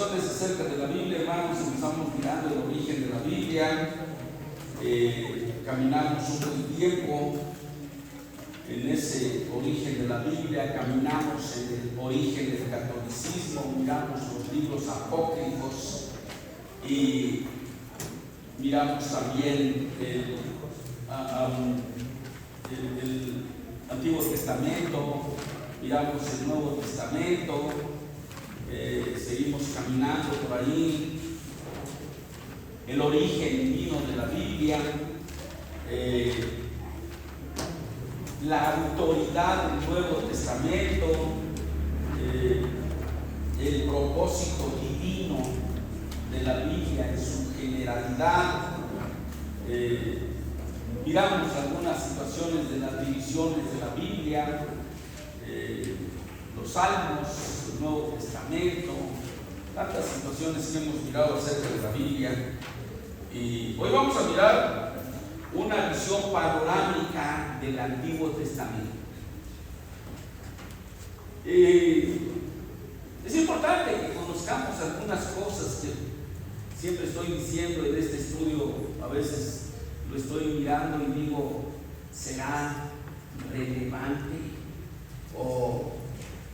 reflexiones acerca de la Biblia, hermanos. Empezamos mirando el origen de la Biblia. Caminamos un buen tiempo en ese origen de la Biblia, caminamos en el origen del catolicismo, miramos los libros apócrifos y miramos también el Antiguo Testamento, miramos el Nuevo Testamento, seguimos caminando por ahí, el origen divino de la Biblia, la autoridad del Nuevo Testamento, el propósito divino de la Biblia en su generalidad. Miramos algunas situaciones de las divisiones de la Biblia, los Salmos, el Nuevo Testamento, tantas situaciones que hemos mirado acerca de la Biblia. Y hoy vamos a mirar una visión panorámica del Antiguo Testamento. Es importante que conozcamos algunas cosas que siempre estoy diciendo en este estudio. A veces lo estoy mirando y digo, ¿será relevante? O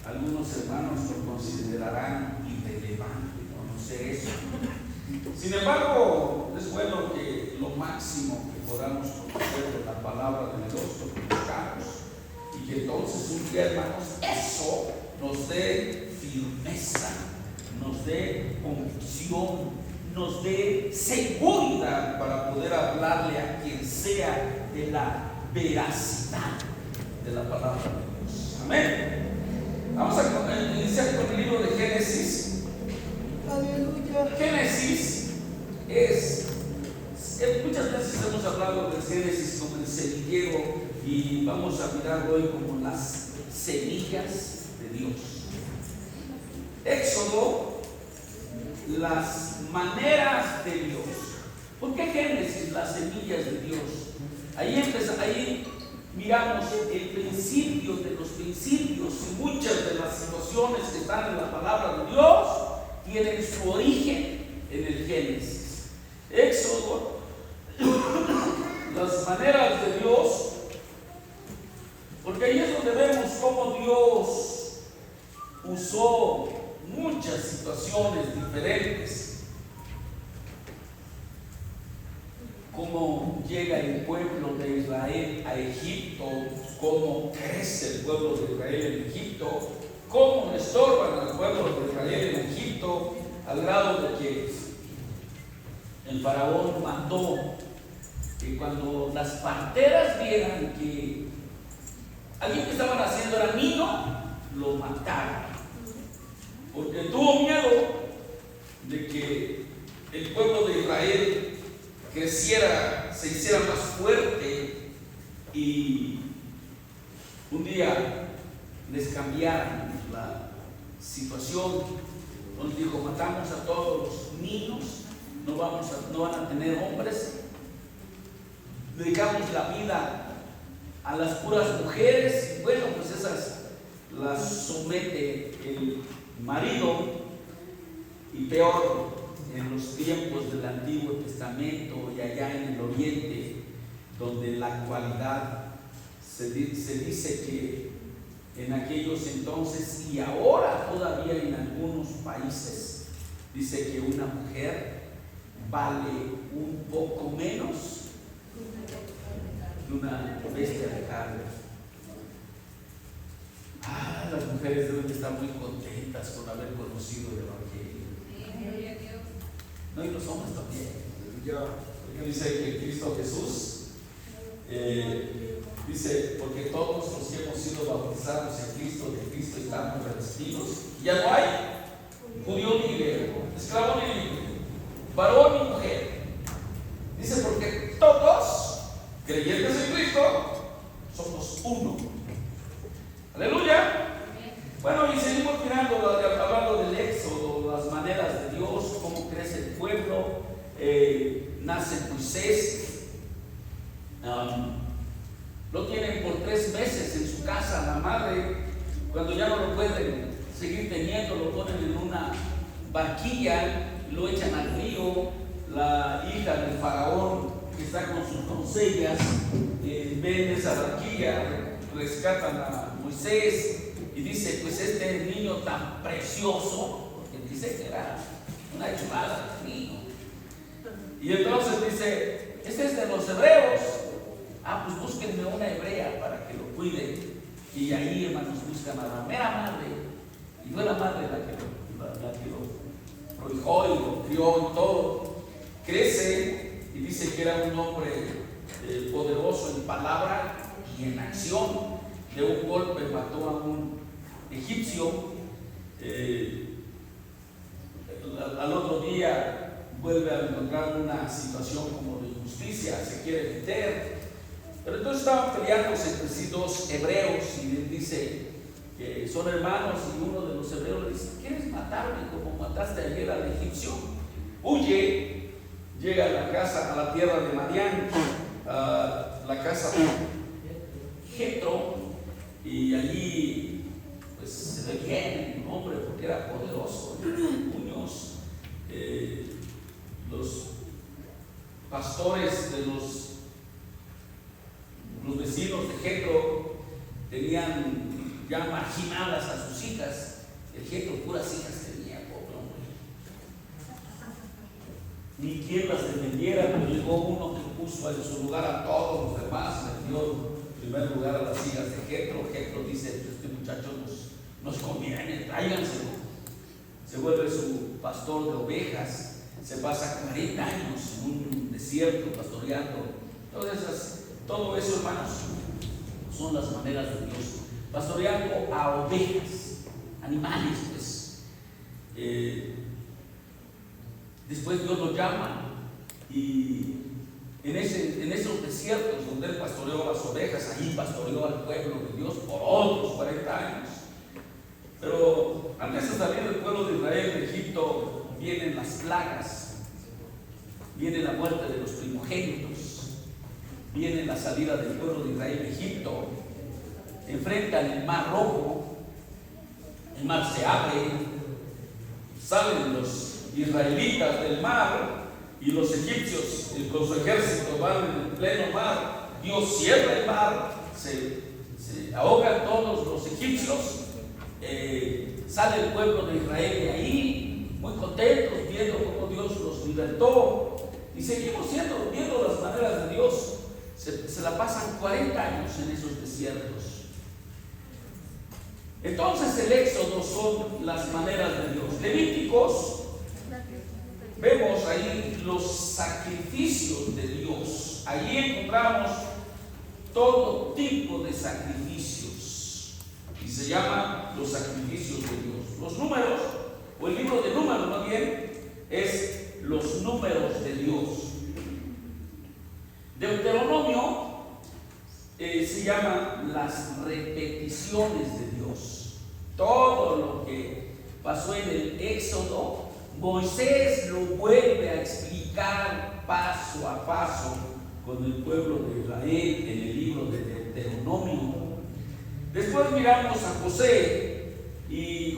algunos hermanos lo considerarán irrelevante, no sé eso. Sin embargo, es bueno que lo máximo que podamos conocer de la palabra de Dios lo conozcamos, y que entonces un día, hermanos, eso nos dé firmeza, nos dé convicción, nos dé seguridad para poder hablarle a quien sea de la veracidad de la palabra de Dios. Amén. Vamos a iniciar con el libro de Génesis. Aleluya. Génesis es, muchas veces hemos hablado del Génesis como el semillero, y vamos a mirar hoy como las semillas de Dios. Éxodo, las maneras de Dios. ¿Por qué Génesis? Las semillas de Dios. Ahí miramos el principio de los principios, y muchas de las situaciones que están en la palabra de Dios tienen su origen en el Génesis. Éxodo, las maneras de Dios, porque ahí es donde vemos cómo Dios usó muchas situaciones diferentes. Cómo llega el pueblo de Israel a Egipto, cómo crece el pueblo de Israel en Egipto, cómo estorban al pueblo de Israel en Egipto, al grado de que el faraón mandó que cuando las parteras vieran que alguien que estaban haciendo era niño, lo mataron, porque tuvo miedo de que el pueblo de Israel creciera, se hiciera más fuerte, y un día les cambiaran la situación. Nos dijo: matamos a todos los niños, no van a tener hombres, dedicamos la vida a las puras mujeres, y bueno, pues esas las somete el marido. Y peor, en los tiempos del Antiguo Testamento y allá en el Oriente, donde en la actualidad se dice que en aquellos entonces, y ahora todavía en algunos países, dice que una mujer vale un poco menos que una bestia de carne. Las mujeres deben estar muy contentas con haber conocido el Evangelio. No, y los hombres también. Porque dice que Cristo Jesús dice: porque todos los que hemos sido bautizados en Cristo, de Cristo estamos revestidos. Ya no hay judío ni griego, esclavo ni libre, varón ni mujer. Dice: porque todos, creyentes en Cristo, somos uno. Aleluya. Bueno, y seguimos mirando, hablando del Éxodo, las maneras de Dios, cómo crece el pueblo. Nace Moisés, lo tienen por 3 meses en su casa. La madre, cuando ya no lo pueden seguir teniendo, lo ponen en una barquilla, lo echan al río. La hija del faraón que está con sus doncellas ven esa barquilla, rescatan a Moisés y dice, pues este niño tan precioso, porque dice que era una chulada de niño. Y entonces dice, este es de los hebreos. Pues búsquenme una hebrea para que lo cuide. Y ahí, hermanos, buscan a la mera madre. Y fue la madre la que lo prohijó y lo crió y todo. Crece y dice que era un hombre poderoso en palabra y en acción. De un golpe mató a un egipcio. Al otro día vuelve a encontrar una situación como de injusticia, se quiere meter. Pero entonces estaban peleándose entre sí dos hebreos y les dice que son hermanos, y uno de los hebreos le dice, ¿quieres matarme como mataste ayer al egipcio? Huye, llega a la casa, a la tierra de Madián, a la casa de Jetro, y allí pues se ve bien un hombre porque era poderoso, puños. Los pastores de los vecinos de Jetro tenían ya marginadas a sus hijas. El Jetro puras hijas tenía, pobre hombre. Ni quien las defendiera, pero llegó uno que puso en su lugar a todos los demás, metió en primer lugar a las hijas de Jetro. Jetro dice, este muchacho nos conviene, tráiganselo. Se vuelve su pastor de ovejas. Se pasa 40 años en un desierto pastoreando. Todo eso, hermanos, son las maneras de Dios. Pastoreando a ovejas, animales, pues. Después Dios lo llama y en esos desiertos donde él pastoreó a las ovejas, ahí pastoreó al pueblo de Dios por otros 40 años. Pero antes de salir del pueblo de Israel de Egipto, vienen las plagas, viene la muerte de los primogénitos, viene la salida del pueblo de Israel de Egipto, enfrentan el mar Rojo, el mar se abre, salen los israelitas del mar y los egipcios con su ejército van en el pleno mar. Dios cierra el mar, se ahogan todos los egipcios. Sale el pueblo de Israel de ahí, muy contentos, viendo cómo Dios los libertó, y seguimos viendo las maneras de Dios. Se la pasan 40 años en esos desiertos. Entonces el éxodo son las maneras de Dios. Levíticos, vemos ahí los sacrificios de Dios. Allí encontramos todo tipo de sacrificios y se llaman los sacrificios de Dios. Los números, o el libro de números más bien, es los números de Dios. Deuteronomio se llama las repeticiones de Dios. Todo lo que pasó en el Éxodo, Moisés lo vuelve a explicar paso a paso con el pueblo de Israel en el libro de Deuteronomio. Después miramos a Josué. Y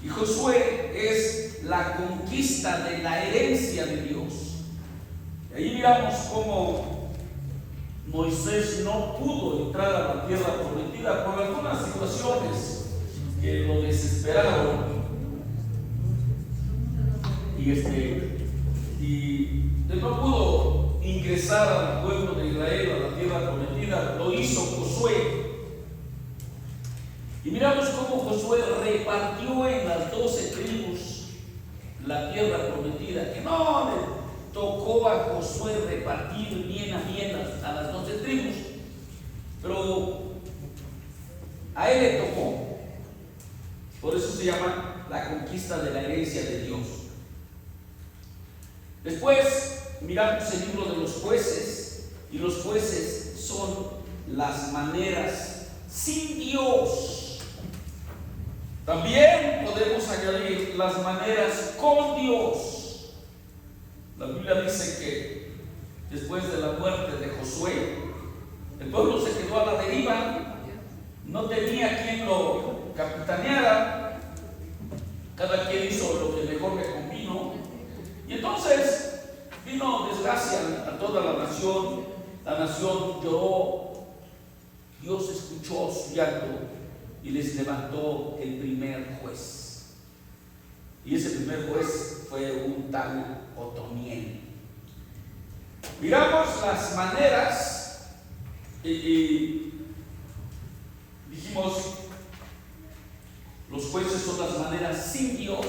Josué es la conquista de la herencia de Dios. Y ahí miramos cómo Moisés no pudo entrar a la tierra prometida por algunas situaciones que lo desesperaron. Y no pudo ingresar al pueblo de Israel a la tierra prometida. Lo hizo Josué. Y miramos cómo Josué repartió en las 12 tribus la tierra prometida. Que no le tocó a Josué repartir bien a las 12 tribus, pero a él le tocó. Por eso se llama la conquista de la herencia de Dios. Después miramos el libro de los jueces, y los jueces son las maneras sin Dios. También podemos añadir las maneras con Dios. La Biblia dice que después de la muerte de Josué, el pueblo se quedó a la deriva, no tenía quien lo capitaneara, cada quien hizo lo que mejor le convino, y entonces vino desgracia a toda la nación lloró, Dios escuchó su llanto y les levantó el primer juez, y ese primer juez fue un tal Otoniel. Miramos las maneras y dijimos, los jueces son las maneras sin Dios,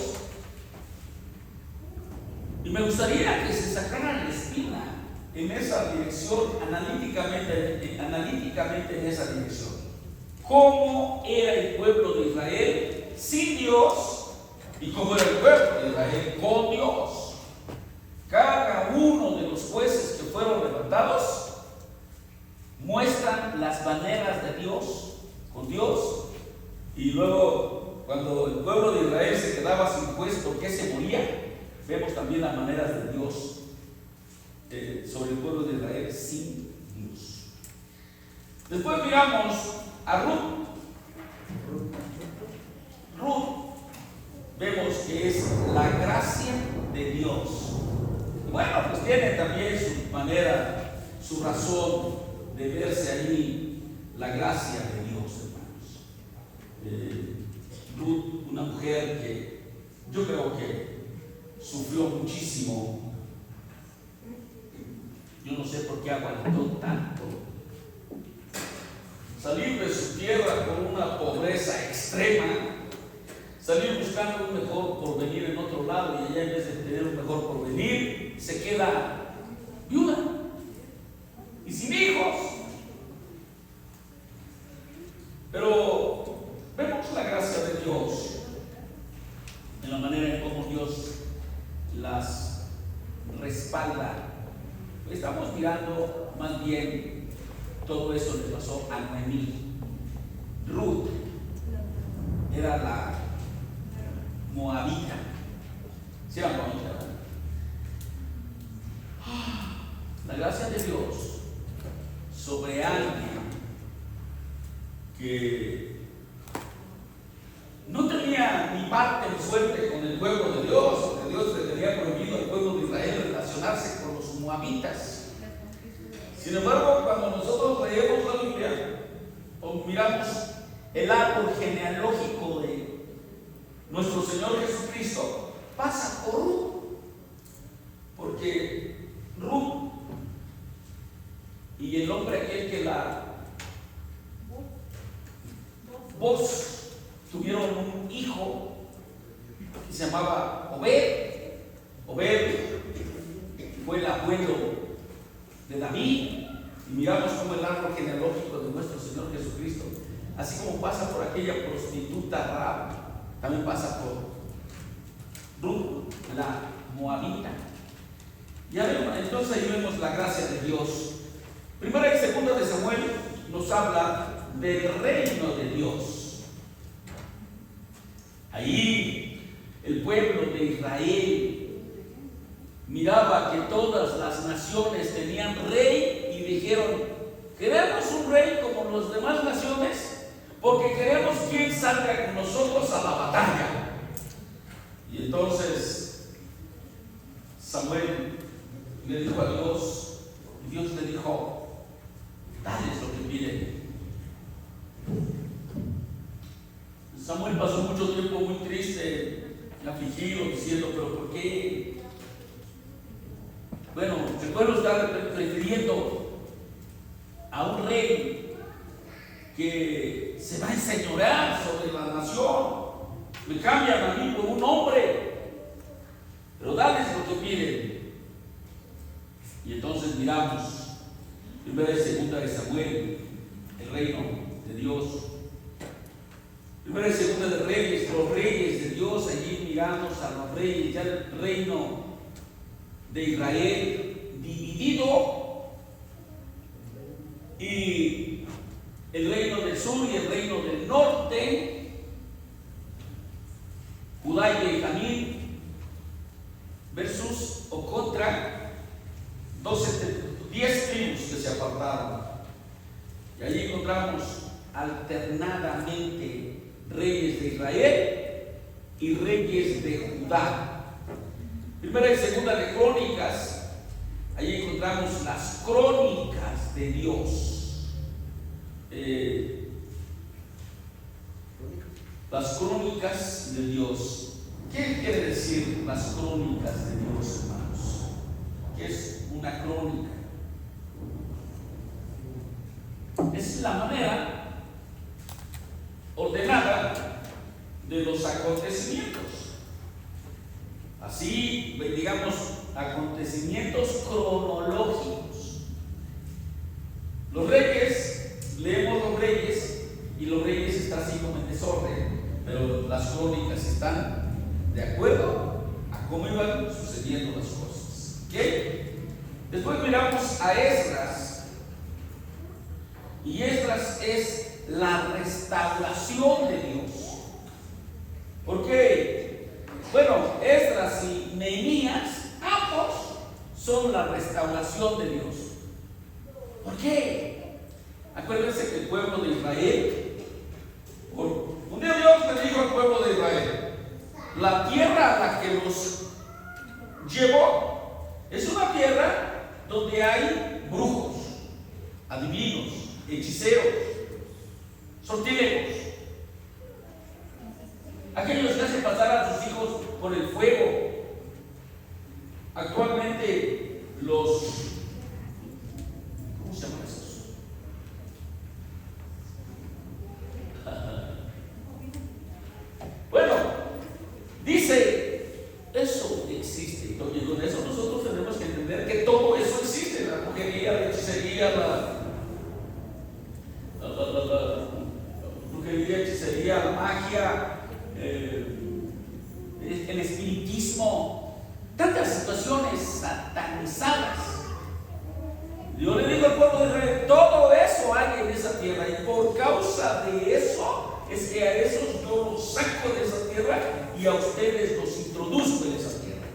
y me gustaría que se sacaran la espina en esa dirección, analíticamente en esa dirección. ¿Cómo era el pueblo de Israel sin Dios y cómo era el pueblo de Israel con Dios? Cada uno de los jueces que fueron levantados muestran las maneras de Dios con Dios, y luego cuando el pueblo de Israel se quedaba sin juez porque se moría, vemos también las maneras de Dios sobre el pueblo de Israel sin Dios. Después miramos a Ruth. Vemos que es la gracia de Dios. Y bueno, pues tiene también su manera, su razón de verse ahí la gracia de Dios, hermanos. Ruth, una mujer que yo creo que sufrió muchísimo. Yo no sé por qué aguantó tanto. Salir de su tierra con una pobreza extrema, salir buscando un mejor porvenir en otro lado, y allá en vez de tener un mejor porvenir, se queda viuda y sin hijos. Pero vemos la gracia de Dios en la manera en cómo Dios las respalda. Estamos mirando más bien todo eso le pasó a Noemí. Ruth era la moabita. ¿Sí era moabita? La gracia de Dios sobre alguien que no tenía ni parte ni suerte con el pueblo de Dios, porque Dios le tenía prohibido al pueblo de Israel relacionarse con los moabitas. Sin embargo, cuando nosotros leemos la Biblia o miramos el árbol genealógico de nuestro Señor Jesucristo, pasa por Ruth, porque Ruth y el hombre aquel que la Boz tuvieron un hijo que se llamaba Obed. Obed fue el abuelo de David, y miramos como el árbol genealógico de nuestro Señor Jesucristo, así como pasa por aquella prostituta Rahab, también pasa por Ruth, la moabita. Ya vemos, entonces ahí vemos la gracia de Dios. Primera y segunda de Samuel nos habla del reino de Dios. Ahí el pueblo de Israel miraba que todas las naciones tenían rey y dijeron: queremos un rey como las demás naciones, porque queremos quien salga con nosotros a la batalla. Y entonces Samuel le dijo a Dios, y Dios le dijo: dales lo que piden. Samuel pasó mucho tiempo muy triste, afligido, diciendo: pero ¿por qué? Bueno, el pueblo está prefiriendo a un rey que se va a enseñorear sobre la nación. Me cambian a mí por un hombre, pero dales lo que piden. Y entonces miramos primera y segunda de Samuel, el reino de Dios. Primera y segunda de Reyes, los reyes de Dios. Allí miramos a los reyes, ya el reino de Israel dividido, y el reino del sur y el reino del norte, Judá y Benjamín, versus o contra 10 tribus que se apartaron. Y allí encontramos alternadamente reyes reyes de Israel y reyes de Judá. Primera y segunda de Crónicas, ahí encontramos las crónicas de Dios. Las crónicas de Dios. ¿Qué quiere decir las crónicas de Dios, hermanos? ¿Qué es una crónica? Es la manera ordenada de los acontecimientos. Así, digamos, acontecimientos cronológicos. Los reyes, leemos los reyes, y los reyes están así como en desorden, pero las crónicas están de acuerdo a cómo iban sucediendo las cosas. ¿Ok? Después miramos a Esdras, y Esdras es la restauración de Dios. ¿Por qué? Bueno, Esdras y Nehemías, ambos son la restauración de Dios. ¿Por qué? Acuérdense que el pueblo de Israel, un día Dios le dijo al pueblo de Israel: la tierra a la que los llevó es una tierra donde hay brujos, adivinos, hechiceros, sortílegos, aquellos que hacen pasar a sus hijos por el fuego. Actualmente los, ¿cómo se llaman esos? Bueno, dice, eso existe, y con eso nosotros tenemos que entender que todo eso existe: la brujería, la hechicería, la brujería, hechicería, la magia, el espiritismo, tantas situaciones satanizadas. Yo le digo al pueblo de Israel: todo eso hay en esa tierra, y por causa de eso es que a esos yo los saco de esa tierra y a ustedes los introduzco en esa tierra.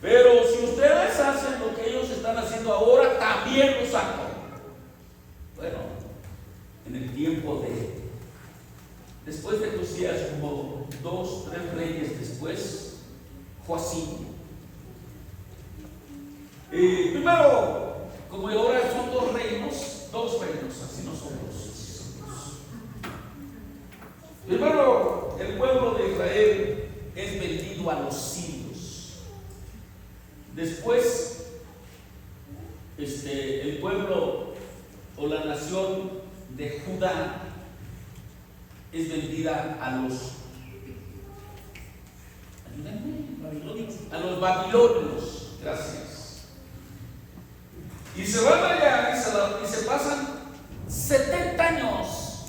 Pero si ustedes hacen lo que ellos están haciendo ahora, también los saco. Bueno, en el tiempo después de Josías, como 2, 3 reyes después, Joacim. Primero, como ahora son dos reinos, así no son dos. Primero, el pueblo de Israel es vendido a los sirios. Después, el pueblo o la nación de Judá es vendida a los babilonios. Gracias. Y se van allá y se pasan 70 años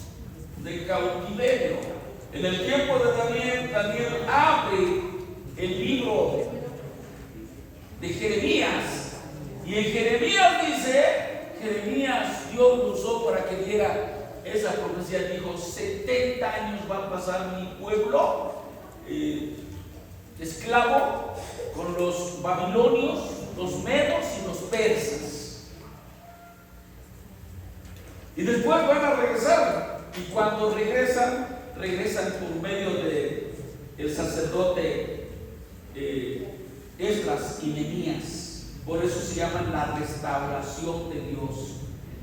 de cautiverio. En el tiempo de Daniel abre el libro de Jeremías, y en Jeremías dice, Dios lo usó para que diera esa profecía. Dijo: 70 años va a pasar mi pueblo esclavo con los babilonios, los medos y los persas, y después van a regresar. Y cuando regresan por medio de el sacerdote Esdras y Nehemías. Por eso se llaman la restauración de Dios.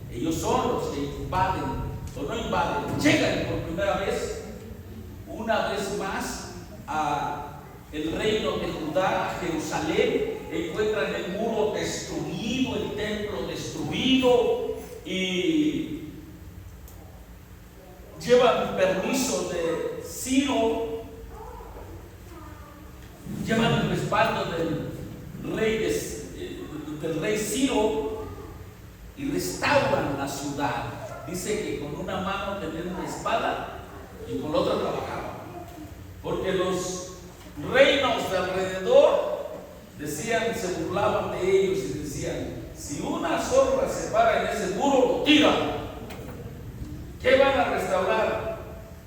Ellos son los que invaden, o no invaden, llegan por primera vez, una vez más, a el reino de Judá, a Jerusalén. Encuentran el muro destruido, el templo destruido, y llevan permiso de Ciro, llevan el respaldo del rey Ciro, y restauran la ciudad. Dice que con una mano tenían una espada y con la otra trabajaban, porque los reinos de alrededor decían, se burlaban de ellos y decían: si una zorra se para en ese muro, lo tiran. ¿Qué van a restaurar?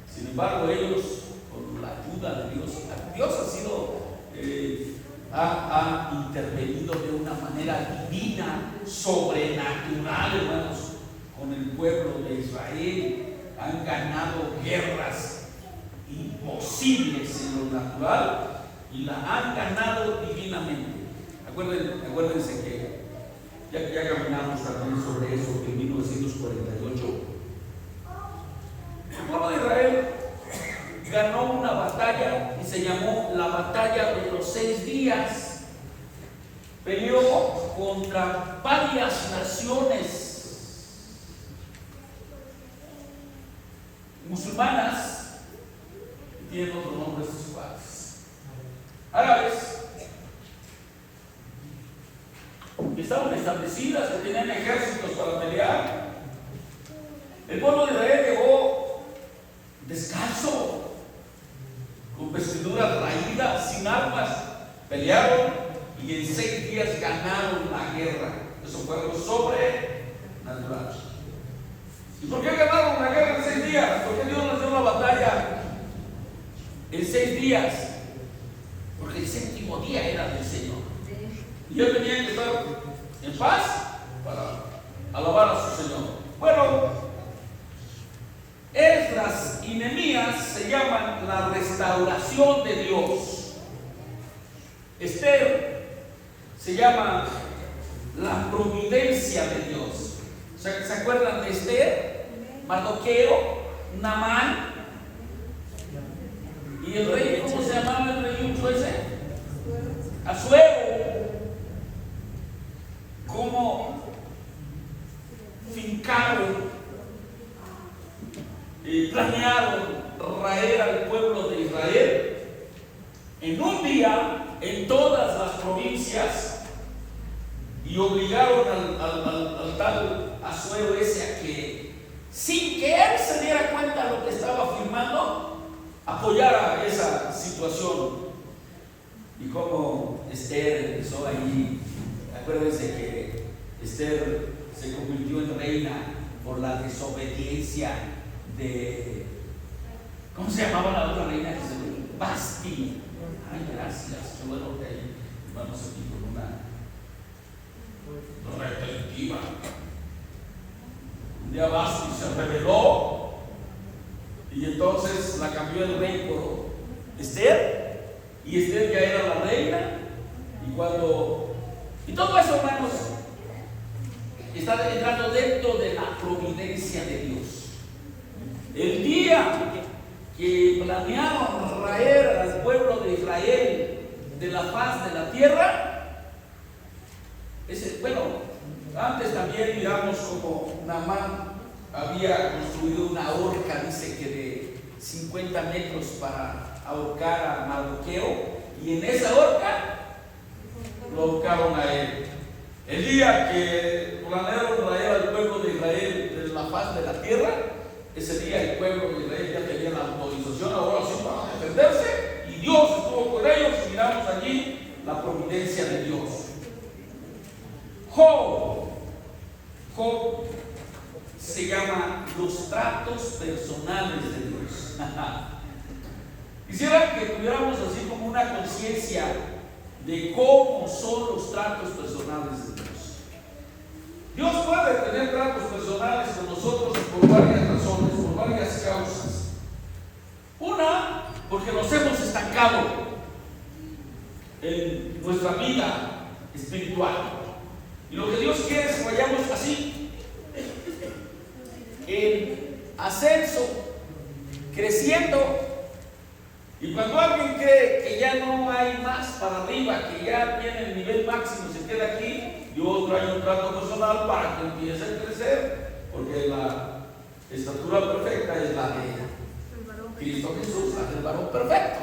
Sin embargo, ellos, con la ayuda de Dios ha sido, ha intervenido de una manera divina, sobrenatural, hermanos, con el pueblo de Israel. Han ganado guerras imposibles en lo natural y la han ganado divinamente. Acuérdense que ya caminamos también sobre eso en 1948. El pueblo de Israel ganó una batalla y se llamó la batalla de los 6 días. Peleó contra varias naciones musulmanas, tienen otros nombres iguales, árabes, que estaban establecidas, que tenían ejércitos para pelear. El pueblo de Israel llegó descalzo, con vestiduras raídas, sin armas, pelearon y en 6 días ganaron la guerra. Eso fue algo sobrenatural. ¿Y por qué ganaron la guerra en 6 días? ¿Por qué Dios les dio la batalla en 6 días? Porque el 7º día era del Señor. Y ellos tenían que estar en paz para alabar a su Señor. Bueno, Esdras y Nehemías se llaman la restauración de Dios. Esther se llama la providencia de Dios. ¿Se acuerdan de Esther? Mardoqueo, Naamán y el rey, ¿cómo se llamaba el rey ese? Asuero. Cómo fincaron y planearon raer al pueblo de Israel en un día en todas las provincias y obligaron al tal Asuero ese a que, sin que él se diera cuenta de lo que estaba firmando, apoyara esa situación. Y como Esther empezó allí, acuérdense que Esther se convirtió en reina por la desobediencia de, ¿cómo se llamaba la otra reina que se murió? Basti. Ay, gracias, qué bueno que hay. Vamos aquí con una retentiva. Un día Basti se rebeló y entonces la cambió el rey por Esther, y Esther ya era la reina. Y todo eso, hermanos, está entrando dentro de la providencia de Dios. El día que planearon raer al pueblo de Israel de la faz de la tierra, bueno, antes también miramos como Naamán había construido una horca, dice que de 50 metros para ahorcar a Mardoqueo, y en esa horca lo ahorcaron a él. El día que planearon raer al pueblo de Israel de la faz de la tierra, ese día el pueblo de Israel ya tenía la autorización ahora sí para defenderse, y Dios estuvo con ellos, y miramos allí la providencia de Dios. Job se llama los tratos personales de Dios. Quisiera que tuviéramos así como una conciencia de cómo son los tratos personales de Dios. Dios puede tener tratos personales con nosotros por varias razones, por varias causas. Una, porque nos hemos estancado en nuestra vida espiritual. Y lo que Dios quiere es que vayamos así, en ascenso, creciendo. Y cuando alguien cree que ya no hay más para arriba, que ya tiene el nivel máximo, se queda aquí, Dios trae un trato personal para que empiece a crecer, porque la estatura perfecta es la de Cristo Jesús, la del varón perfecto.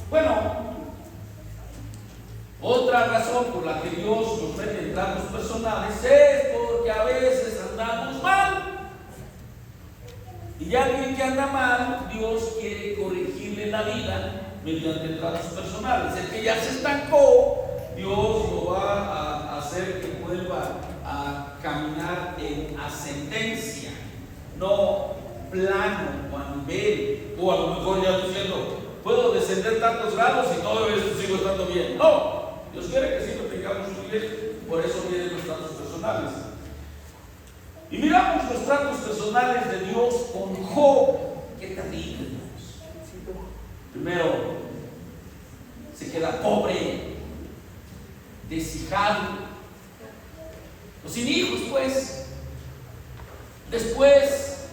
Bueno, otra razón por la que Dios nos mete en tratos personales es porque a veces andamos mal. Y alguien que anda mal, Dios quiere corregirle la vida mediante tratos personales. El que ya se estancó, Dios lo va a hacer que vuelva a caminar en ascendencia, no plano o a nivel, o a lo mejor ya diciendo, puedo descender tantos grados y todo esto sigo estando bien. No, Dios quiere que siempre tengamos un nivel, por eso vienen los tratos personales. Y miramos los tratos personales de Dios con Job. Qué terrible. Primero se queda pobre, deshijado, o sin hijos, pues. Después,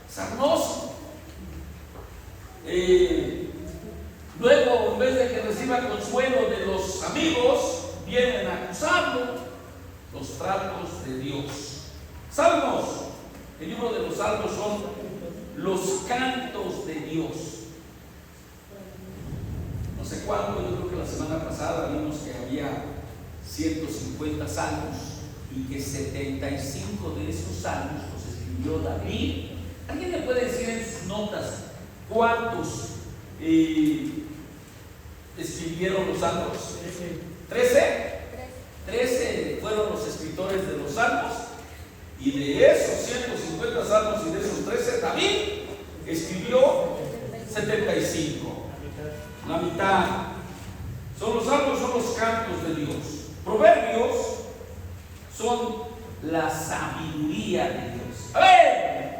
sarnoso. Luego, en vez de que reciba consuelo de los amigos, vienen a acusarlo. Los tratos de Dios. Salmos. El libro de los salmos son los cantos de Dios. No sé cuándo, yo creo que la semana pasada vimos que había 150 salmos y que 75 de esos salmos los escribió David. ¿Alguien me puede decir en sus notas cuántos escribieron los salmos? 13. 13 fueron los escritores de los salmos, y de esos 150 salmos y de esos 13, David escribió 75. La mitad. Los salmos son los cantos de Dios. Proverbios son la sabiduría de Dios. A ver,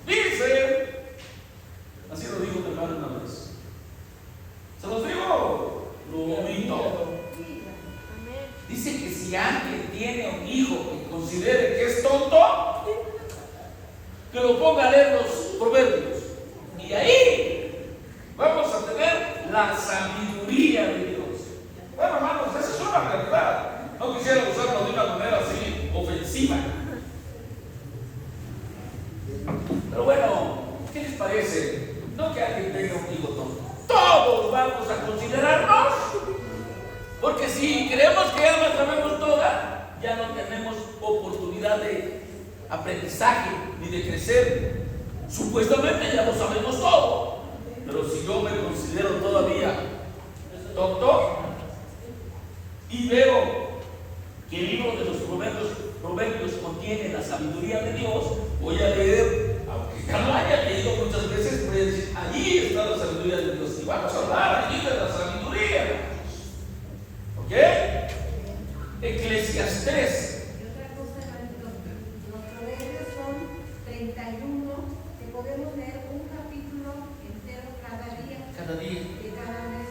dice, así lo dijo mi hermano una vez. ¿Se los digo? Lo omito. Dice que si alguien tiene un hijo que considere que es tonto, que lo ponga a leer los proverbios. Y ahí vamos a tener la sabiduría de Dios. Bueno, hermanos, esa es una realidad. No quisiera usarlo de una manera así ofensiva. Pero bueno, ¿qué les parece? No que alguien tenga un hijo tonto. Todos vamos a considerarnos. Porque si creemos que ya la sabemos toda, ya no tenemos oportunidad de aprendizaje ni de crecer. Supuestamente ya lo sabemos todo. Pero si yo me considero todavía tonto y veo que el libro de los proverbios contiene la sabiduría de Dios, voy a leer, aunque ya lo haya leído muchas veces, voy a decir, allí está la sabiduría de Dios. Y vamos a hablar allí de la sabiduría. ¿Ok? Eclesiastés. Y otra cosa, los proverbios son 31, que podemos leer un capítulo entero cada día. Cada día. De cada mes.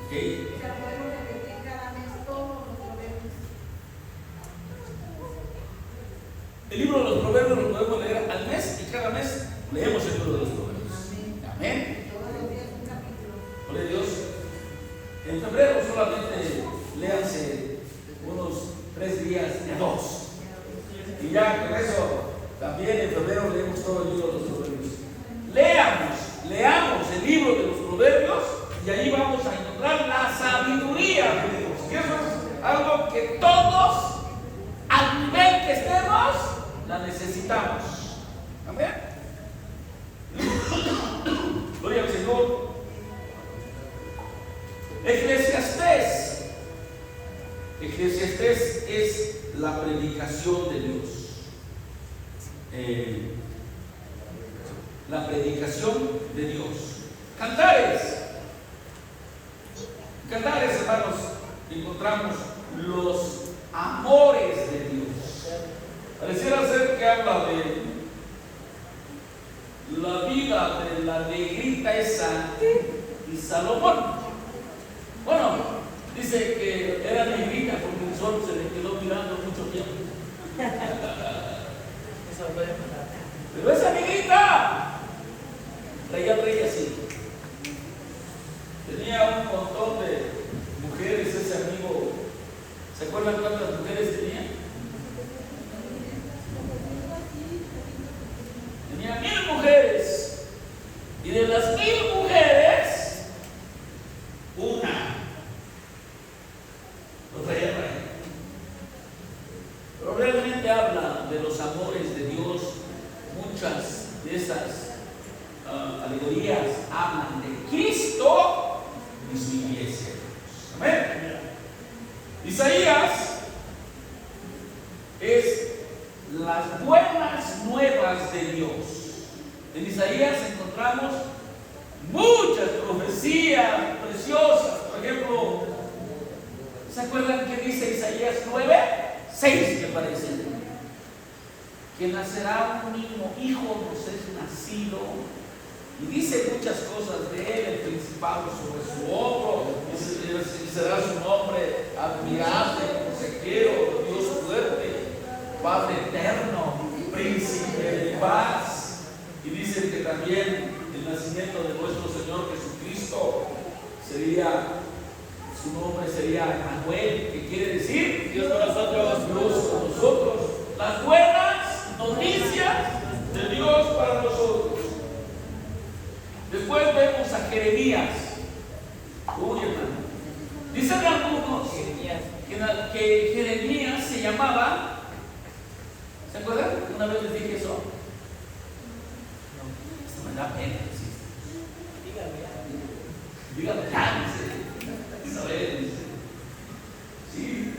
¿Ok? O sea, podemos repetir cada mes todos los proverbios. El libro de los proverbios lo podemos leer al mes, y cada mes leemos el libro de los proverbios. Amén. Todos los días un capítulo. Gloria a Dios. En febrero solamente léanse unos 3 días de 2. Y ya con eso, también en febrero leemos todo el libro de los proverbios. Leamos el libro de los proverbios, y ahí vamos a encontrar la sabiduría de Dios. Y eso es algo que todos, al nivel que estemos, la necesitamos. Amén. Gloria al Señor. Eclesiastés es la predicación de Dios. La predicación de Dios. Cantares, hermanos, encontramos los amores de Dios. Pareciera ser que habla de la vida de la negrita esa y Salomón. Bueno, dice que era negrita porque el sol se le quedó mirando mucho tiempo. Pero esa negrita traía al rey así. Tenía un montón de mujeres ese amigo. ¿Se acuerdan cuántas mujeres tenía? Tenía 1000 mujeres. Y de las 1000 mujeres, una lo traía el rey. Pero realmente habla de los amores de Dios. Muchas de esas alegorías hablan de Cristo y su iglesia. Amén. Isaías es las buenas nuevas de Dios. En Isaías encontramos muchas profecías preciosas. Por ejemplo, ¿se acuerdan que dice Isaías 9:6, me parece? Que nacerá un niño, hijo nos es nacido. Y dice mano sobre su hombro y será su nombre admirable, consejero, Dios fuerte, Padre eterno, príncipe de paz. Y dice que también el nacimiento de nuestro Señor Jesucristo su nombre sería Emmanuel, que quiere decir Dios con nosotros, Dios con nosotros. Las buenas noticias de Dios para nosotros. Después vemos a Jeremías. Uy, hermano. Dicen algunos que Jeremías se llamaba, ¿se acuerdan? Una vez les dije eso. No, esto me da pena decir. Dígame ya, dice Isabel, dice. Sí.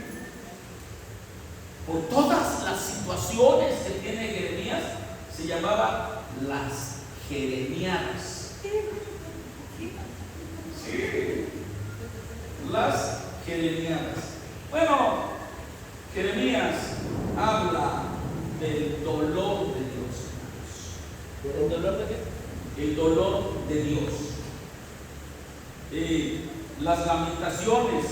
Por todas las situaciones que tiene Jeremías, se llamaba las Jeremiadas. Sí. Las Jeremiadas. Bueno, Jeremías habla del dolor de Dios. ¿El dolor de qué? El dolor de Dios. Las lamentaciones,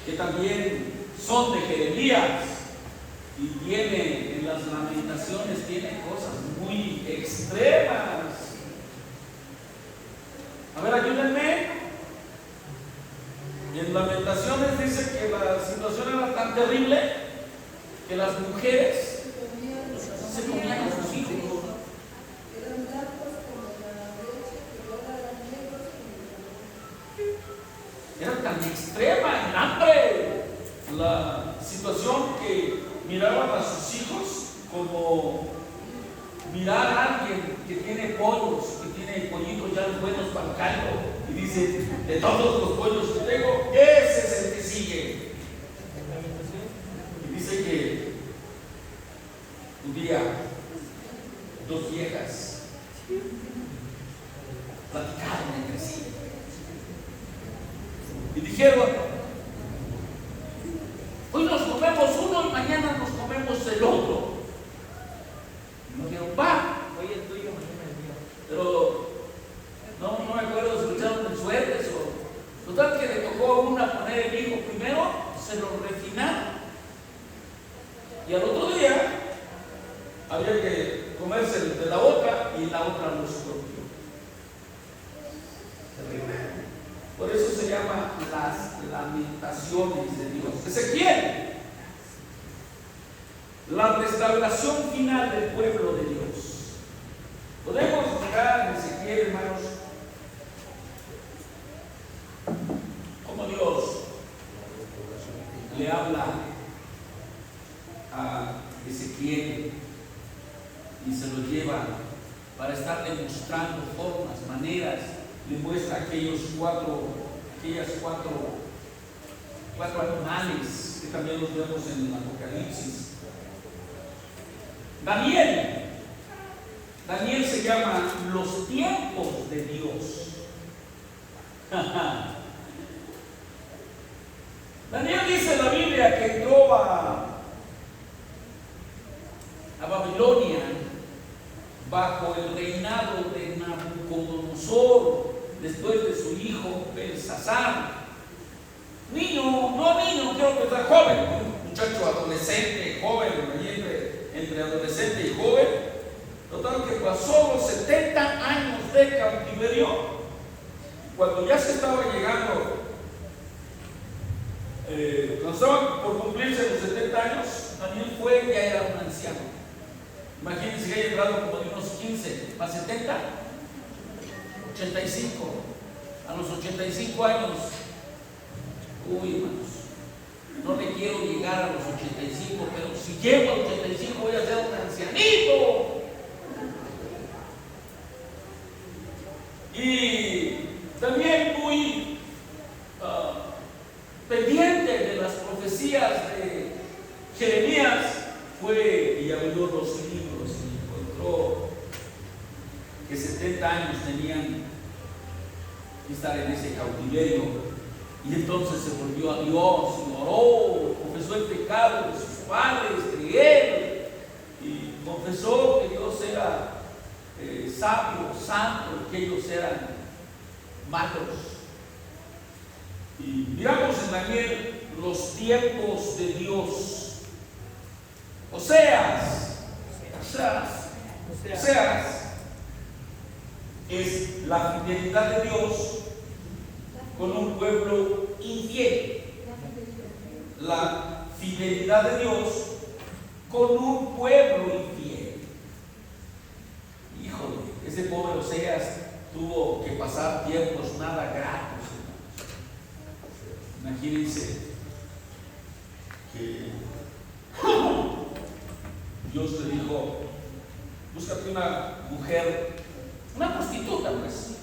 que también son de Jeremías, y en las lamentaciones tiene cosas muy extremas. A ver, ayúdenme. En Lamentaciones dice que la situación era tan terrible que las mujeres se comían a sus hijos. Era tan extrema en hambre la situación que miraban a sus hijos como mirar a alguien que tiene pollos, que tiene pollitos ya buenos para el caldo, y dice: de todos los pollos que tengo, ese es el que sigue. Y dice que un día dos viejas platicaron entre sí y dijeron: hoy nos comemos uno y mañana nos comemos el otro. Y nos dijeron: va, hoy el tuyo, mañana el mío. Pero no me acuerdo si escucharon en suertes o total que le tocó a una poner el hijo primero, se lo refinaron. Y al otro día había que comerse el de la otra y la otra lo escogió. Por eso se llama las lamentaciones de Dios. Ezequiel, la restauración final del pueblo de Dios. Podemos mirar en Ezequiel, hermanos, cómo Dios le habla a Ezequiel y se lo lleva para estarle mostrando formas, maneras. Le muestra aquellas cuatro animales que también los vemos en el Apocalipsis. Daniel se llama los tiempos de Dios. Daniel dice en la Biblia que entró a Babilonia bajo el reinado de Nabucodonosor, después de su hijo Belsasar. Creo que está joven, un muchacho adolescente, joven, entre adolescente y joven. Total que pasó los 70 años de cautiverio. Cuando ya se estaba llegando, cuando estaban por cumplirse los 70 años, Daniel ya era un anciano. Imagínense que haya entrado como de unos 15 a 70, 85. A los 85 años, uy, hermanos, no le quiero llegar a los 85, pero si llego a los 85 voy a ser un ancianito. Y también muy pendiente de las profecías de Jeremías, fue y abrió los libros y encontró que 70 años tenían que estar en ese cautiverio. Y entonces se volvió a Dios y oró, confesó el pecado de sus padres, de él, y confesó que Dios era sabio, santo, que ellos eran malos. Y miramos en Daniel los tiempos de Dios. Oseas es la fidelidad de Dios con un pueblo infiel. La fidelidad de Dios con un pueblo infiel. Híjole, ese pobre Oseas tuvo que pasar tiempos nada gratos. Imagínense que Dios le dijo: búscate una mujer, una prostituta, pues,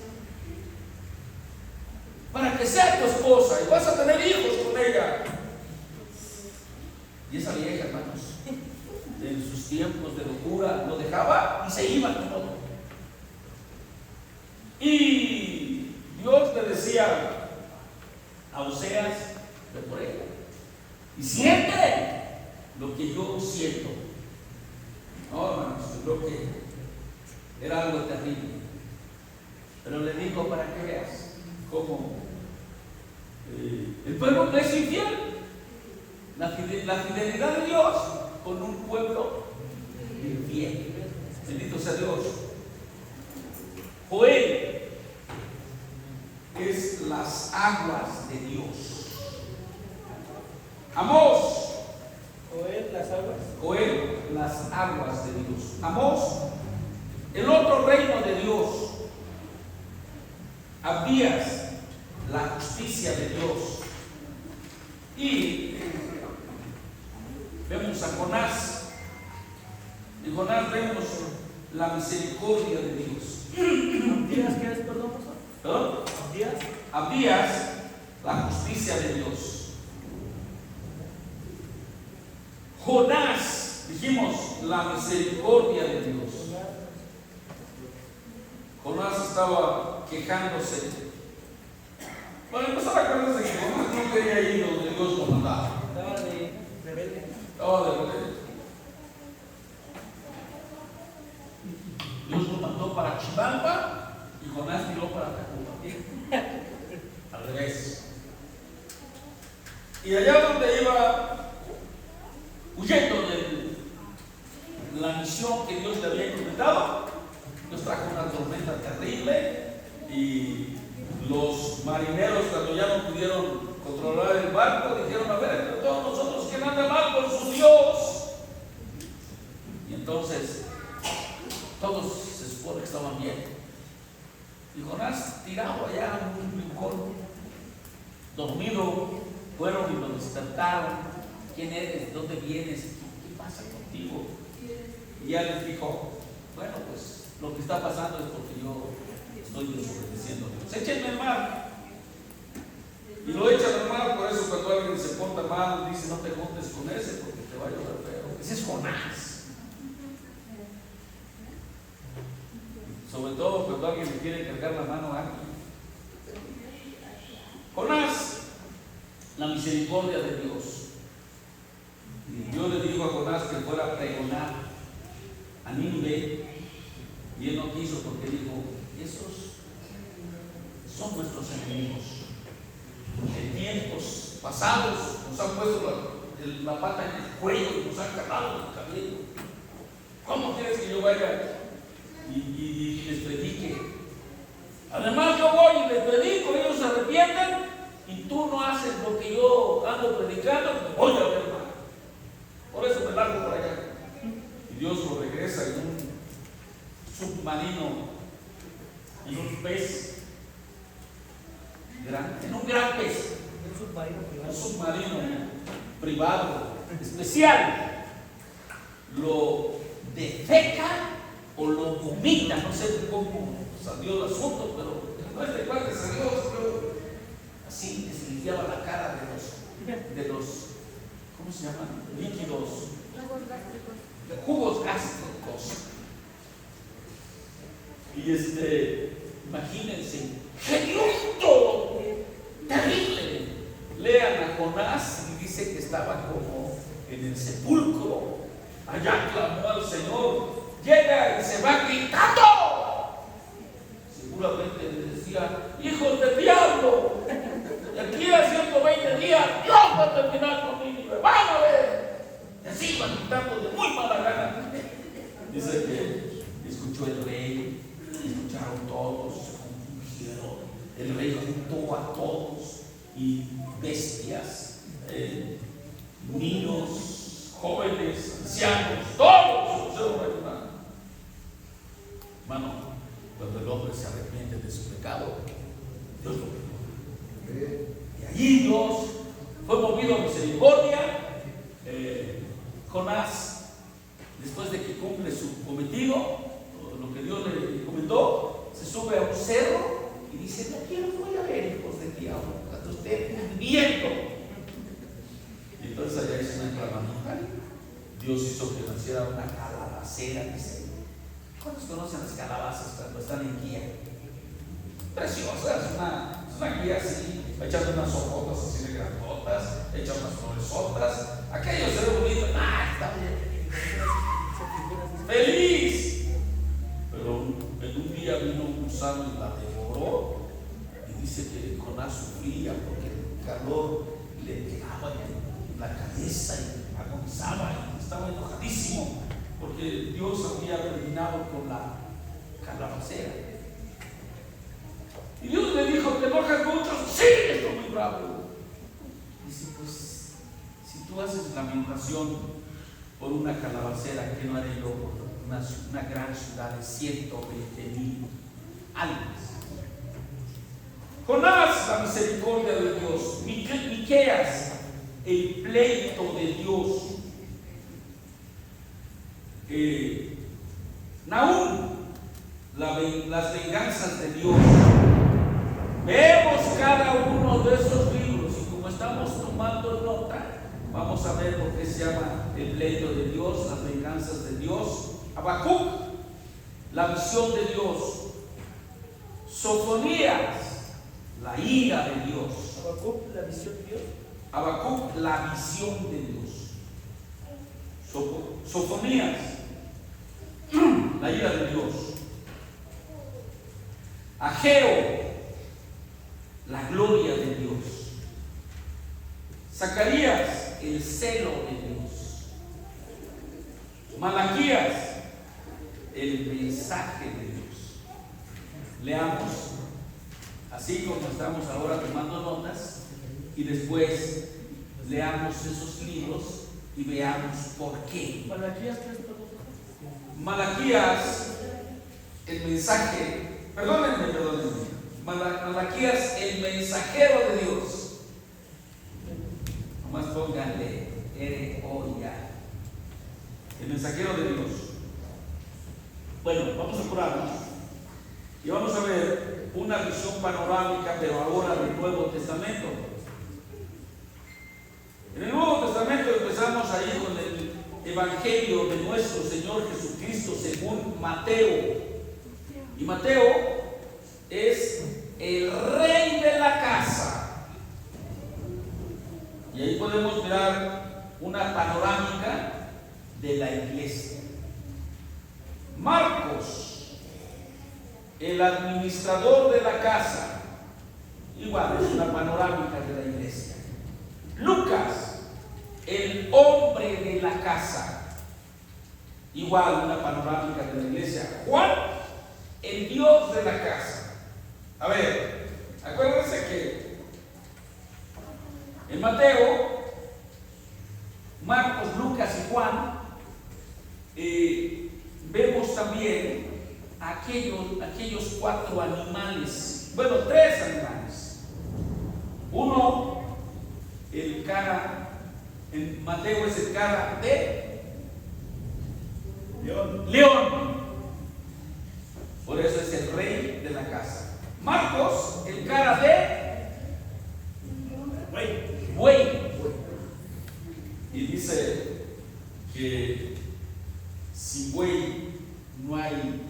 para que sea tu esposa y vas a tener hijos con ella. Y esa vieja, hermanos, en sus tiempos de locura lo dejaba y se iba con todo. Y Dios le decía a Oseas: ve por ella y siente lo que yo siento. No, hermanos, yo creo que era algo terrible. Pero le dijo para que veas cómo el pueblo que es infiel, la fidelidad de Dios con un pueblo infiel. Bendito sea Dios. Joel es las aguas de Dios. Amós, Joel, las aguas. Joel, las aguas de Dios. Amós, el otro reino de Dios. Abdías, la justicia de Dios. Y vemos a Jonás. En Jonás vemos la misericordia de Dios. ¿Abdías qué es, perdón, pastor? ¿Perdón? ¿Abdías? Abdías, la justicia de Dios. Jonás, dijimos, la misericordia de Dios. Jonás estaba quejándose. Bueno, empezar a acordarse que Jonás no quería ir donde Dios lo mandaba. Estaba de rebelde. Estaba de rebelde. Dios lo mandó para Chimalpa y Jonás tiró para Tacuba. Al revés. Y allá donde iba huyendo de la misión que Dios le había encomendado, Dios trajo una tormenta terrible y los marineros, cuando ya no pudieron controlar el barco, dijeron: a ver, todos nosotros, ¿quién anda mal con su Dios? Y entonces todos se supone que estaban bien. Y Jonás, tirado allá en un rincón, dormido, fueron y lo despertaron. ¿Quién eres? ¿Dónde vienes? ¿Qué pasa contigo? Y ya les dijo: bueno, pues lo que está pasando es porque yo estoy desobedeciendo a Dios. Échenme al mar. Y lo echan al mar. Por eso cuando alguien se porta mal, dice: no te juntes con ese porque te va a llover feo. Ese es Jonás. Sobre todo cuando alguien le quiere cargar la mano a alguien. Jonás, la misericordia de Dios. Y Dios le dijo a Jonás que fuera a pregonar a Nínive, y él no quiso porque dijo: esos son nuestros enemigos. En tiempos pasados nos han puesto la pata en el cuello y nos han jalado el cabello. ¿Cómo quieres que yo vaya y les predique? Además yo voy y les predico, ellos se arrepienten y tú no haces lo que yo ando predicando, pues voy a ver mal. Por eso me largo por allá. Y Dios lo regresa en un submarino, en un pez grande, en un gran pez, un submarino privado, especial. Lo defeca o lo vomita, no sé cómo salió el asunto, pero después de cuál salió, pero así que se limpiaba la cara de los ¿cómo se llaman? Líquidos, jugos gástricos. Y imagínense, ¡hediondo! Terrible. Lean a Jonás y dice que estaba como en el sepulcro. Allá clamó al Señor. Llega y se va gritando. Seguramente le decía: hijos Dice que escuchó el rey, escucharon todos, se compungieron. El rey juntó a todos, y bestias, niños, jóvenes, ancianos, todos pusieron a ayudar. Hermano, cuando el hombre se arrepiente de su pecado, Dios lo perdona. Y allí Dios fue movido a misericordia. Jonás, después de que cumple su cometido, lo que Dios le encomendó, se sube a un cerro y dice: de aquí los voy a ver, hijos del diablo, cuando estén viendo. Y entonces allá hizo una calamidad. Dios hizo que naciera una calabacera, dice. ¿Cuántos conocen las calabazas cuando están en guía? Preciosas, una guía así, echando unas hojotas así de grandotas, echando unas floresotas. Aquello se ve bonito, está feliz. Pero en un día vino un gusano y la devoró. Y dice que Jonás sufría porque el calor le pegaba en la cabeza y agonizaba y estaba enojadísimo porque Dios había terminado con la calabacera. Y Dios le dijo: ¿te enojas mucho? Sí, estoy muy bravo. Dice: pues si tú haces lamentación por una calabacera, ¿qué no haré yo por una gran ciudad de 120,000 almas? Jonás, la misericordia de Dios. Miqueas, el pleito de Dios. Nahum, las venganzas de Dios. Vemos cada uno de esos libros y como estamos tomando nota, vamos a ver por qué se llama el pleito de Dios, las venganzas de Dios. Habacuc, la visión de Dios. Sofonías, la ira de Dios. Habacuc, la visión de Dios. Habacuc, la visión de Dios. Sofonías, la ira de Dios. Ageo, la gloria de Dios. Zacarías, el celo de Dios. Malaquías, el mensaje de Dios. Leamos, así como estamos ahora tomando notas, y después leamos esos libros y veamos por qué. Malaquías 3, perdón. Malaquías, el mensaje, perdónenme. Malaquías, el mensajero de Dios. Nomás pónganle R-O-I-A. El mensajero de Dios. Bueno, vamos a apurarnos y vamos a ver una visión panorámica, pero ahora del Nuevo Testamento. En el Nuevo Testamento empezamos ahí con el Evangelio de nuestro Señor Jesucristo según Mateo. Y Mateo es el rey de la casa. Y ahí podemos mirar una panorámica de la iglesia. Marcos, el administrador de la casa. Igual es una panorámica de la iglesia. Lucas, el hombre de la casa. Igual una panorámica de la iglesia. Juan, el Dios de la casa. A ver, acuérdense que en Mateo, Marcos, Lucas y Juan vemos también aquellos 4 animales, bueno, 3 animales. Uno, el cara, en Mateo es el cara de león. Por eso es el rey de la casa. Marcos, el cara de buey. Y dice que sin buey no hay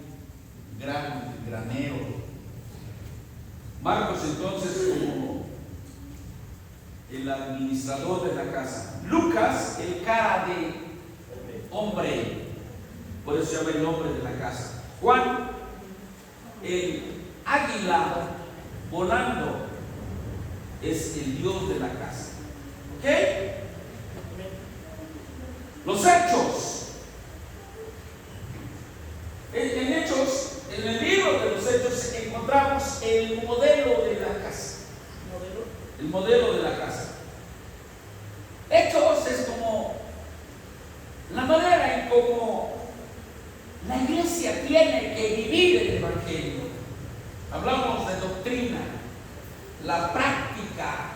granero. Marcos entonces como el administrador de la casa. Lucas, el cara de hombre. Por eso se llama el nombre de la casa. Juan, el águila volando, es el Dios de la casa. ¿Ok? Los hechos. En Hechos, en el libro de los Hechos, encontramos el modelo de la casa. El modelo de la casa. Hechos es como la manera en cómo la iglesia tiene que vivir el evangelio. Hablamos de doctrina, la práctica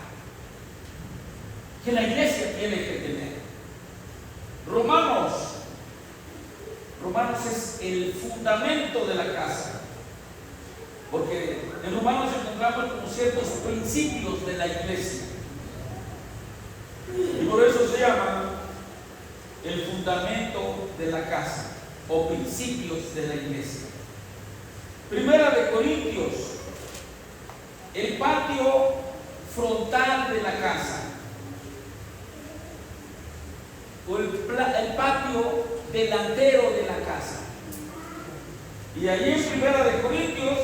que la iglesia tiene que tener. Romanos es el fundamento de la casa, porque en Romanos encontramos como ciertos principios de la iglesia, y por eso se llama el fundamento de la casa o principios de la iglesia. Primera de Corintios, el patio frontal de la casa, o el patio delantero de la casa. Y allí en Primera de Corintios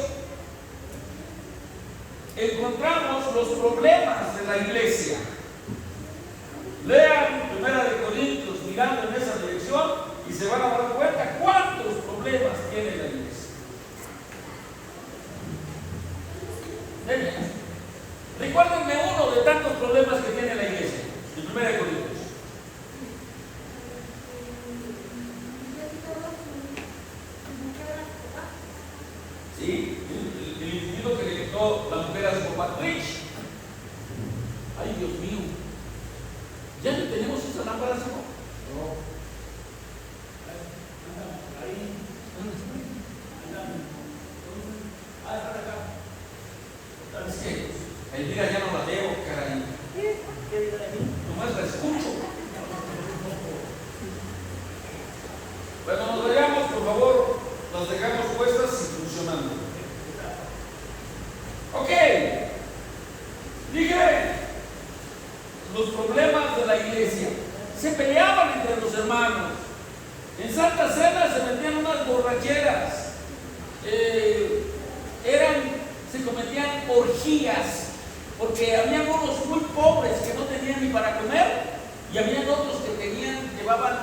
encontramos los problemas de la iglesia. Lean Primera de Corintios mirando en esa dirección y se van a dar cuenta cuántos problemas tiene la iglesia. Recuérdenme uno de tantos problemas que tiene la iglesia en Primera de Corintios. Sí, el individuo que le quitó la mujer a su papá Rich. Ay, Dios mío. ¿Ya no tenemos esas lámparas, no? No. Es que el día ya no la veo, caray. Nomás la escucho. Bueno, nos vayamos, por favor, nos dejamos puestas y funcionando. Ok. Dije, los problemas de la iglesia. Se peleaban entre los hermanos. En Santa Cena se metían unas borracheras. Se cometían orgías, porque habían unos muy pobres que no tenían ni para comer, y habían otros que llevaban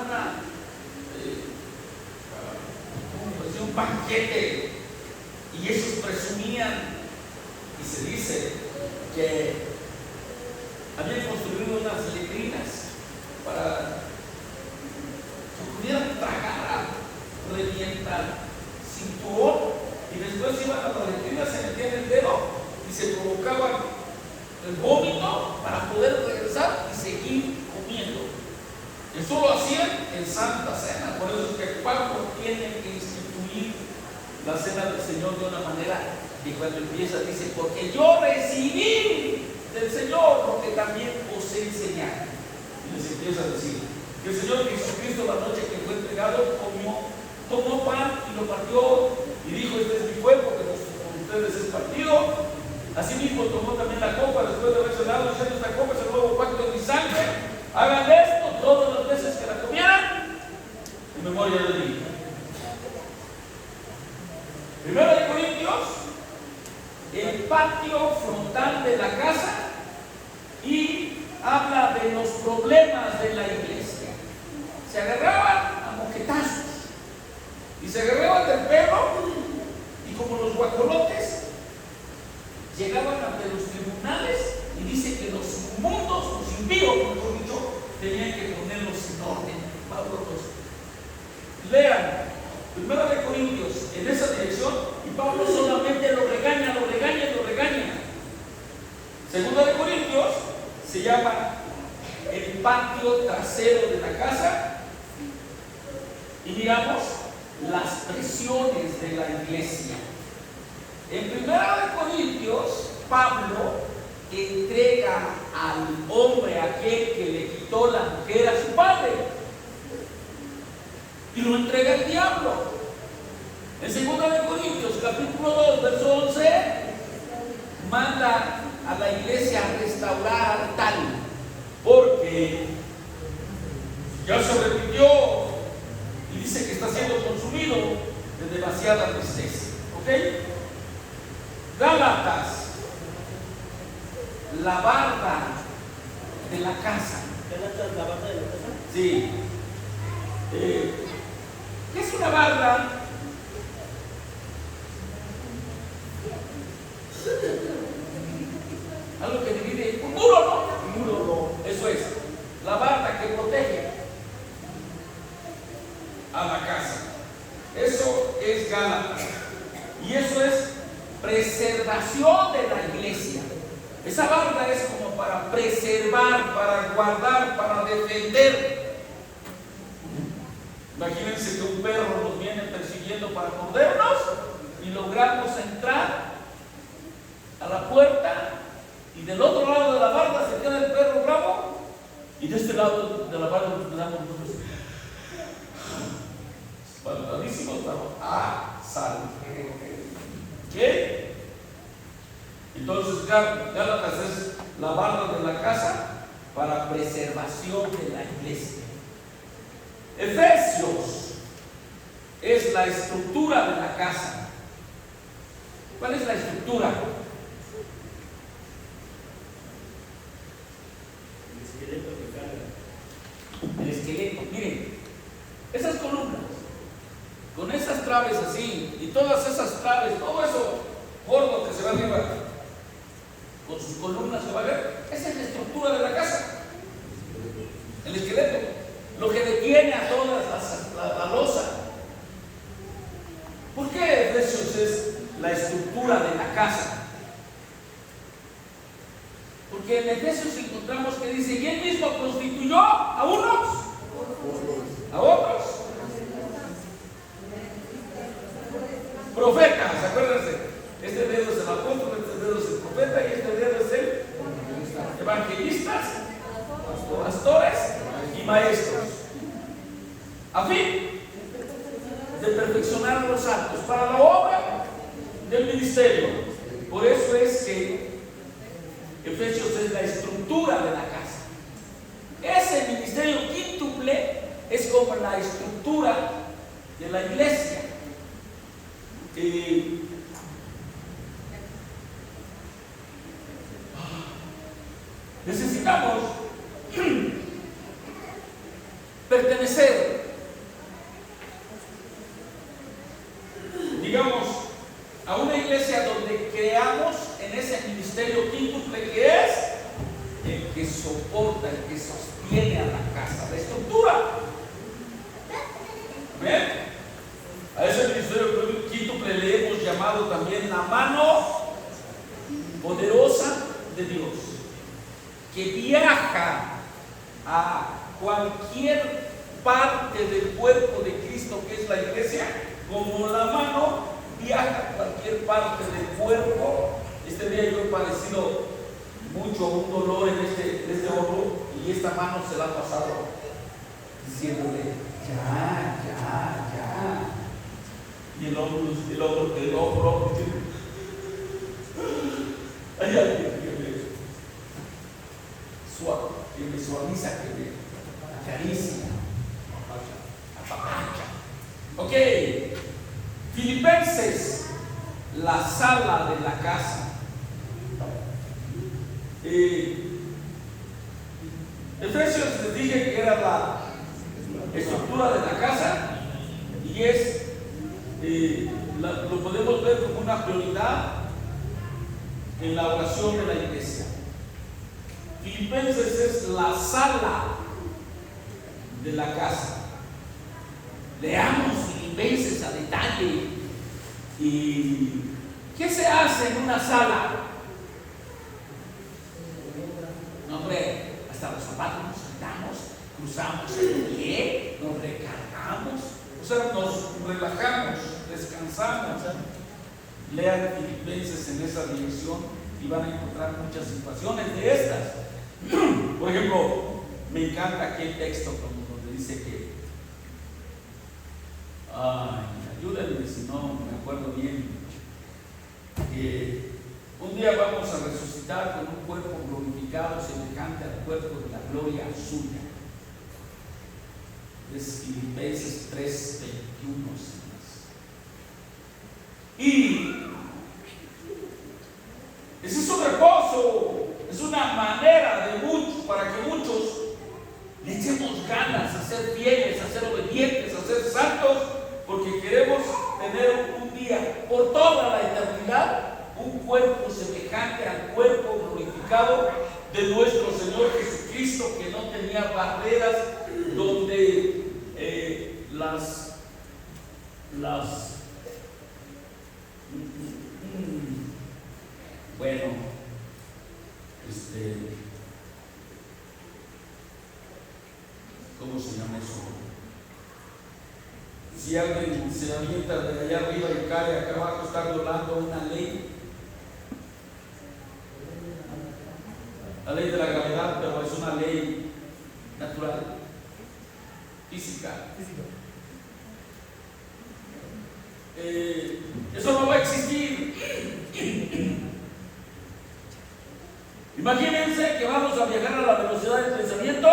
un banquete, y esos presumían, y se dice que habían construido unas letrinas para que pudieran tragar, revientar cinturón, y después iban a la letrina, se metían el dedo y se provocaban el vómito para poder regresar y seguir comiendo. Eso lo hacían en Santa Cena. Por eso es que Pablo tiene que instituir la cena del Señor de una manera que cuando empieza dice: porque yo recibí del Señor lo que también os he enseñado. Y les empieza a decir que el Señor Jesucristo, la noche que fue entregado, tomó pan y lo partió y dijo: este es mi cuerpo que con ustedes es partido. Asimismo tomó también la copa después de haberse dado, diciendo: esta copa es el nuevo pacto de mi sangre. Hagan esto todas las veces que la comieran en memoria de mí. Primero de Corintios, el patio frontal de la casa, y habla de los problemas de la iglesia. Se agarraban a moquetazos y se agarraban del pelo, y como los guajolotes llegaban ante los tribunales, y dice que los inmundos, los impíos, mejor dicho, tenían que ponerlos en orden. Pablo los lean Primera de Corintios en esa dirección, y Pablo solamente lo regaña. Segunda de Corintios se llama el patio trasero de la casa, y miramos las presiones de la iglesia. En Primera de Corintios, Pablo entrega al hombre aquel que le quitó la mujer a su padre, y lo entrega al diablo. En 2 de Corintios, capítulo 2, verso 11, manda a la iglesia a restaurar al tal, porque ya se repitió, y dice que está siendo consumido de demasiada tristeza. ¿Ok? Gálatas, la barda de la casa. ¿Gálatas, la barda de la casa? Sí. ¿Qué es una barda? es Gálatas. Y eso es preservación de la iglesia. Esa barda es como para preservar, para guardar, para defender. Imagínense que un perro nos viene persiguiendo para mordernos y logramos entrar a la puerta y del otro lado de la barda se queda el perro bravo y de este lado de la barda nos quedamos nosotros espantadísimos, sal. ¿Ok? Entonces Gálatas es la barda de la casa para preservación de la iglesia. Efesios es la estructura de la casa. ¿Cuál es la estructura? El esqueleto. Miren, esas columnas, con esas traves así, y todas esas traves, todo eso gordo que se va arriba, con sus columnas se va a ver, esa es la estructura de la casa. El esqueleto, lo que detiene a todas la losa. ¿Por qué Efesios es la estructura de la casa? Porque en Efesios encontramos que dice, y él mismo constituyó a unos, a otros, profetas. Acuérdense, este dedo es el apóstol, este dedo es el profeta y este dedo es el evangelistas, pastores y maestros, a fin de perfeccionar a los santos para la obra del ministerio. Por eso es que Efesios es la estructura de la casa. Ese ministerio quíntuple es como la estructura de la iglesia. Necesitamos pertenecer, digamos, a una iglesia donde creamos en ese ministerio quíntuple que es el que soporta, el que sostiene a la casa, la estructura. ¿Ven? A ese ministerio quíntuple le hemos llamado también la mano poderosa de Dios, que viaja a cualquier parte del cuerpo de Cristo que es la iglesia, como la mano viaja a cualquier parte del cuerpo. Este día yo he padecido mucho un dolor en este hombro y esta mano se la ha pasado diciéndole ya. Y el hombro hay alguien que me suaviza, que me acaricia, apapacha. Ok, Filipenses, la sala de la casa. Efesios les dije que era la estructura de la casa y es lo podemos ver como una prioridad en la oración de la iglesia. Filipenses es la sala de la casa. Leamos Filipenses a detalle. ¿Y qué se hace en una sala? No, hombre, hasta los zapatos nos quitamos, cruzamos el pie, nos recargamos, o sea, nos relajamos, descansamos. Lean Filipenses en esa dirección y van a encontrar muchas situaciones de estas. Por ejemplo, me encanta aquel texto donde dice que ayúdenme si no me acuerdo bien, que un día vamos a resucitar con un cuerpo glorificado semejante al cuerpo de la gloria suya. Es Filipenses 3:21. Y ese es un reposo, es una manera de muchos, para que muchos le echemos ganas a ser fieles, a ser obedientes, a ser santos, porque queremos tener un día por toda la eternidad un cuerpo semejante al cuerpo glorificado de nuestro Señor Jesucristo, que no tenía barreras, donde Bueno, ¿cómo se llama eso? Si alguien se avienta de allá arriba y cae acá abajo, está violando una ley. La ley de la gravedad, pero es una ley natural, física. Eso no va a existir. Imagínense que vamos a viajar a la velocidad del pensamiento.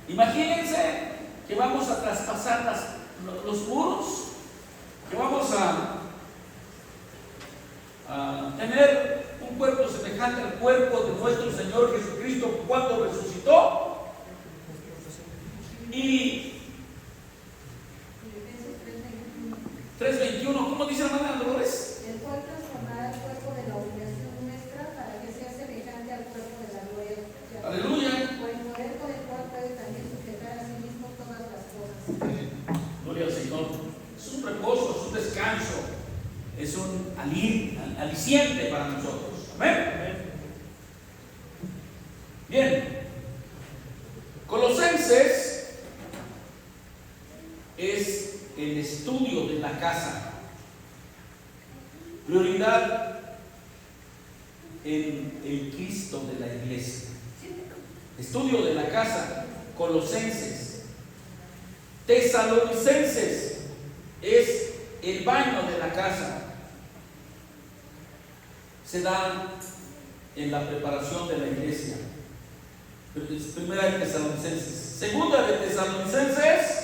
Imagínense que vamos a traspasar los muros, que vamos a tener un cuerpo semejante al cuerpo de nuestro Señor Jesucristo cuando resucitó. Y 3:21, ¿cómo dice hermana Dolores? El cual transformará el cuerpo de la humillación nuestra para que sea semejante al cuerpo de la gloria. Aleluya. Por el poder con el cual puede también sujetar a sí mismo todas las cosas. Gloria al Señor. Es un reposo, es un descanso, es un aliciente para nosotros. Amén. Bien. Colosenses es el estudio de la casa. Prioridad en el Cristo de la iglesia. Estudio de la casa. Colosenses. Tesalonicenses es el baño de la casa. Se da en la preparación de la iglesia. Primera de Tesalonicenses. Segunda de Tesalonicenses.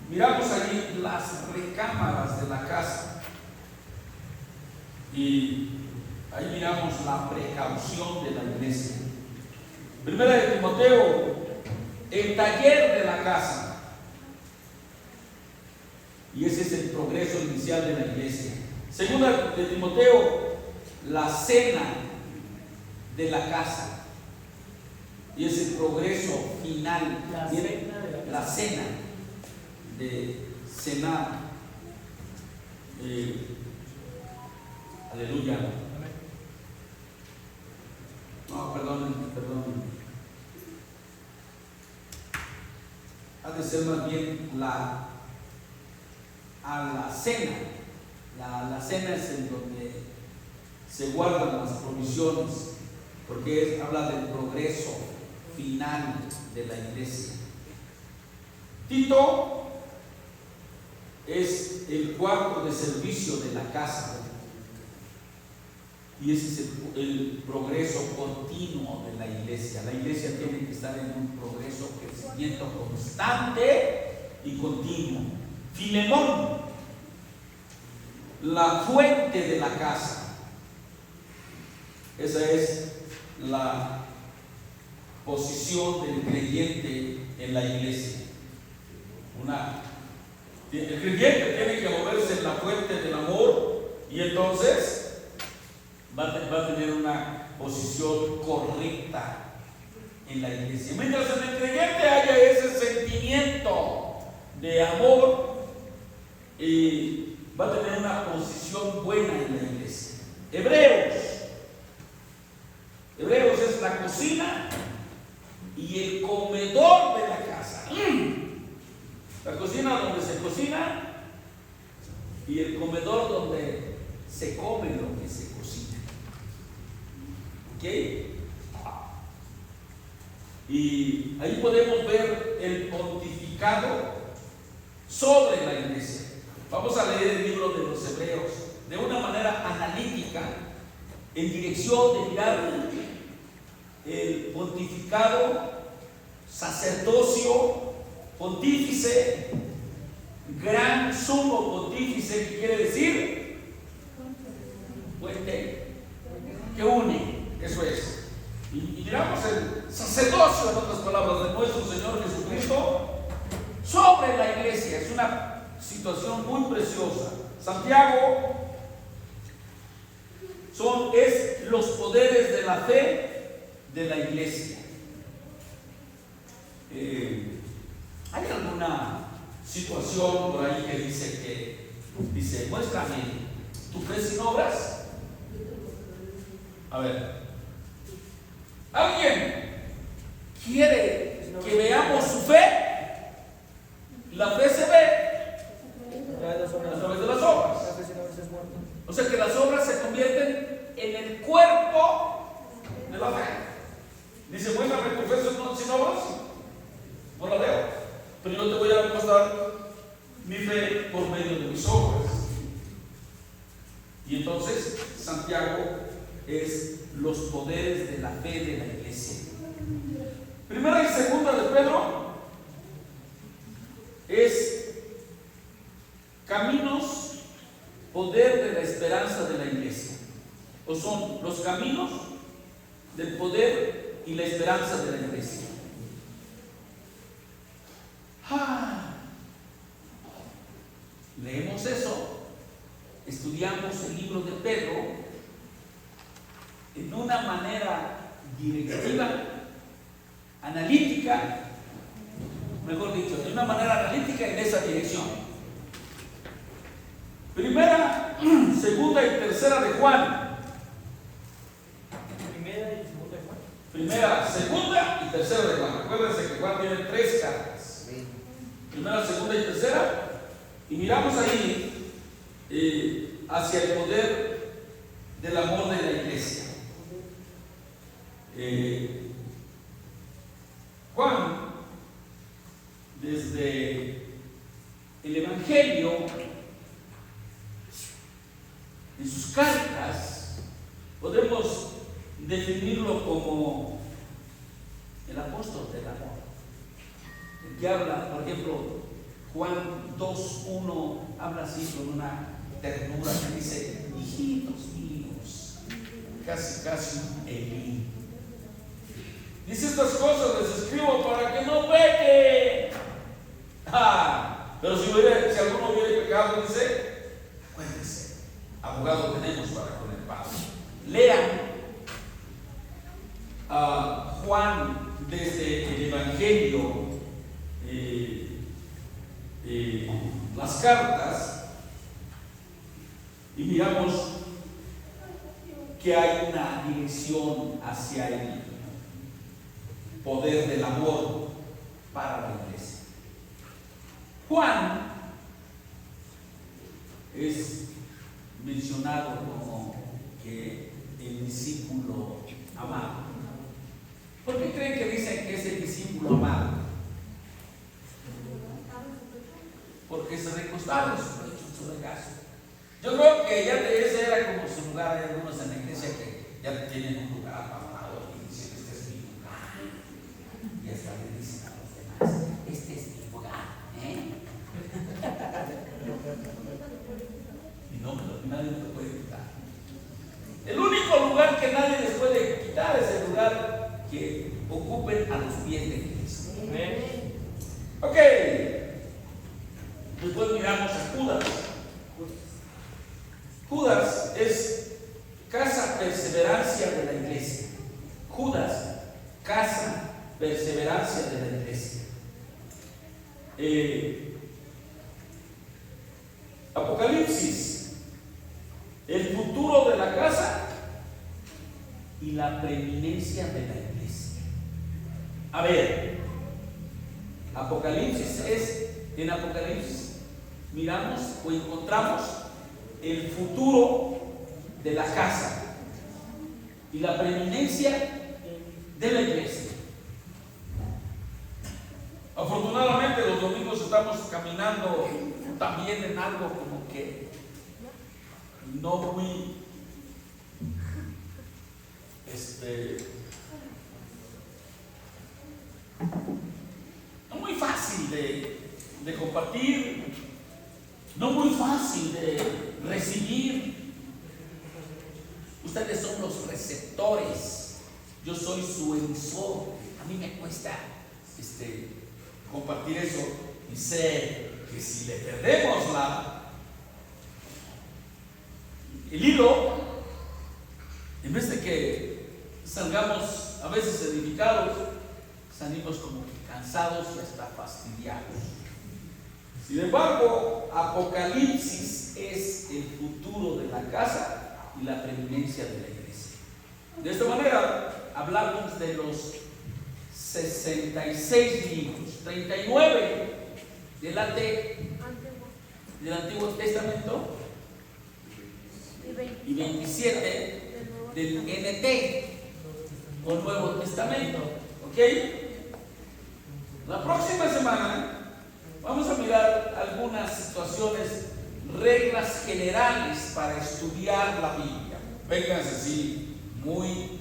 Miramos allí las recámaras de la casa y ahí miramos la precaución de la iglesia. Primera de Timoteo, el taller de la casa, y ese es el progreso inicial de la iglesia. Segunda de Timoteo, la cena de la casa, y es el progreso final. La cena de cenar. Aleluya. No, perdón. Ha de ser más bien a la cena. La cena es en donde se guardan las provisiones, porque habla del progreso final de la iglesia. Tito es el cuarto de servicio de la casa, y ese es el progreso continuo de la iglesia. La iglesia tiene que estar en un progreso, crecimiento constante y continuo. Filemón, la fuente de la casa. Esa es la posición del creyente en la iglesia. El creyente tiene que moverse en la fuente del amor, y entonces va a tener una posición correcta en la iglesia. Mientras en el creyente haya ese sentimiento de amor, y va a tener una posición buena en la iglesia. Hebreos es la cocina y el comedor de la casa. La cocina donde se cocina y el comedor donde se come lo que se cocina. ¿Ok? Y ahí podemos ver el pontificado sobre la iglesia. Vamos a leer el libro de los Hebreos de una manera analítica, en dirección de mirar el pontificado, sacerdocio, pontífice, gran sumo pontífice, que quiere decir puente que une. Eso es. Y miramos el sacerdocio, en otras palabras, de nuestro Señor Jesucristo sobre la iglesia. Es una situación muy preciosa. Santiago es los poderes de la fe de la iglesia. Hay alguna situación por ahí que dice dice, muéstrame tu fe sin obras. A ver, ¿alguien quiere que veamos su fe? La fe se ve a través de las obras. O sea que las obras se convierten en el cuerpo de la fe. Dice, muéstrame tu fe sin obras. No la veo, pero yo te voy a mostrar mi fe por medio de mis obras. Y entonces Santiago es los poderes de la fe de la iglesia. Primera y segunda de Pedro es caminos, poder de la esperanza de la iglesia. O son los caminos del poder y la esperanza de la iglesia. Leemos eso, estudiamos el libro de Pedro en una manera directiva, analítica, mejor dicho, de una manera analítica en esa dirección. Primera, segunda y tercera de Juan. Primera, segunda y tercera de Juan. Acuérdense que Juan tiene 3 cartas. Primera, segunda y tercera. Y miramos ahí hacia el poder del amor de la iglesia. Juan, desde el Evangelio, en sus cartas, podemos definirlo como el apóstol del amor. El que habla, por ejemplo, Juan 2:1 habla así con una ternura que dice, hijitos míos, casi un Elí. Dice, estas cosas les escribo para que no pequen. Pero si alguno hubiera pecado, dice, acuérdense, abogado tenemos para con el Padre. Lean a Juan desde el Evangelio, las cartas, y miramos que hay una dirección hacia el poder del amor para la iglesia. Juan es mencionado como que el discípulo amado. ¿Por qué creen que dicen que es el discípulo amado? Porque se recostaba en su regazo. Yo creo que ya ese era como su lugar. Hay algunos en la iglesia que ya tienen un lugar amado y dicen, este es mi lugar. Y hasta le dicen a los demás, este es mi lugar. Y no, nadie lo puede quitar. El único lugar que nadie les puede quitar es el lugar que ocupen a los pies de Cristo. Ok. Después miramos a Judas. Judas es casa perseverancia de la iglesia. Judas, casa perseverancia de la iglesia. Apocalipsis, el futuro de la casa y la preeminencia de la iglesia. A ver, Apocalipsis en Apocalipsis miramos o encontramos el futuro de la casa y la preeminencia de la iglesia. Afortunadamente los domingos estamos caminando también en algo como que no muy no muy fácil de compartir, no muy fácil de recibir. Ustedes son los receptores, yo soy su emisor. A mí me cuesta compartir eso, y sé que si le perdemos el hilo, en vez de que salgamos a veces edificados, salimos como que cansados y hasta fastidiados. Sin embargo, Apocalipsis es el futuro de la casa y la preeminencia de la iglesia. De esta manera, hablamos de los 66 libros, 39 del Antiguo Testamento y 27 del NT, o Nuevo Testamento. ¿Ok? La próxima semana vamos a mirar algunas situaciones, reglas generales para estudiar la Biblia. Vénganse así muy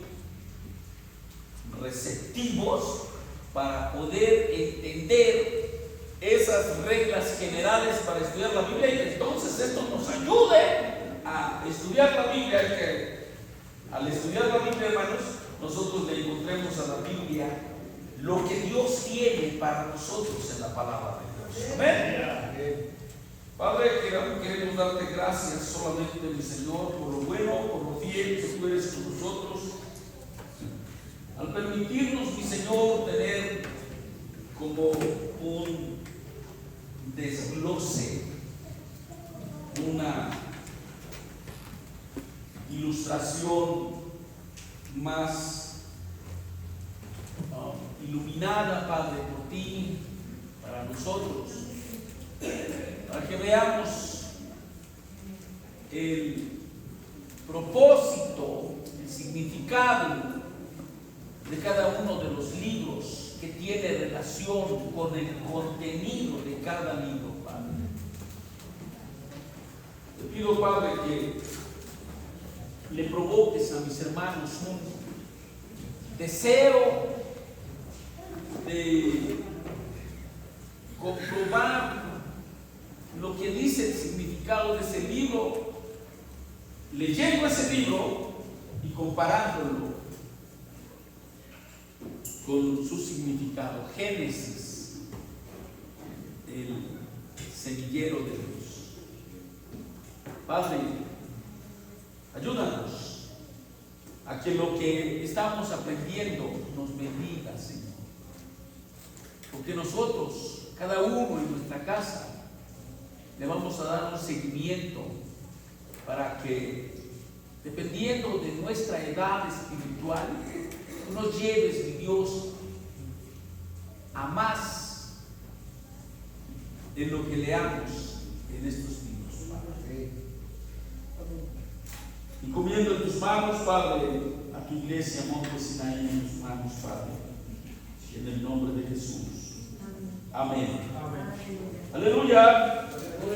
receptivos para poder entender esas reglas generales para estudiar la Biblia, y entonces esto nos ayude a estudiar la Biblia, y que al estudiar la Biblia, hermanos, nosotros le encontremos a la Biblia lo que Dios tiene para nosotros en la palabra de Dios. Amén. Padre, queremos darte gracias solamente, mi Señor, por lo bueno, por lo fiel que tú eres con nosotros, al permitirnos, mi Señor, tener como un desglose, una ilustración más iluminada, Padre, por ti, para nosotros, para que veamos el propósito, el significado de cada uno de los libros, que tiene relación con el contenido de cada libro, Padre. Te pido, Padre, que le provoques a mis hermanos un deseo de comprobar lo que dice el significado de ese libro, leyendo ese libro y comparándolo con su significado. Génesis, el semillero de Dios. Padre, ayúdanos a que lo que estamos aprendiendo nos bendiga, Señor. Porque nosotros, cada uno en nuestra casa, le vamos a dar un seguimiento para que, dependiendo de nuestra edad espiritual, tú nos lleves, mi Dios, a más de lo que leamos en estos libros, Padre. Y comiendo en tus manos, Padre, a tu iglesia, Monte Sinaí, en tus manos, Padre, en el nombre de Jesús. Amén. Amén. Aleluya.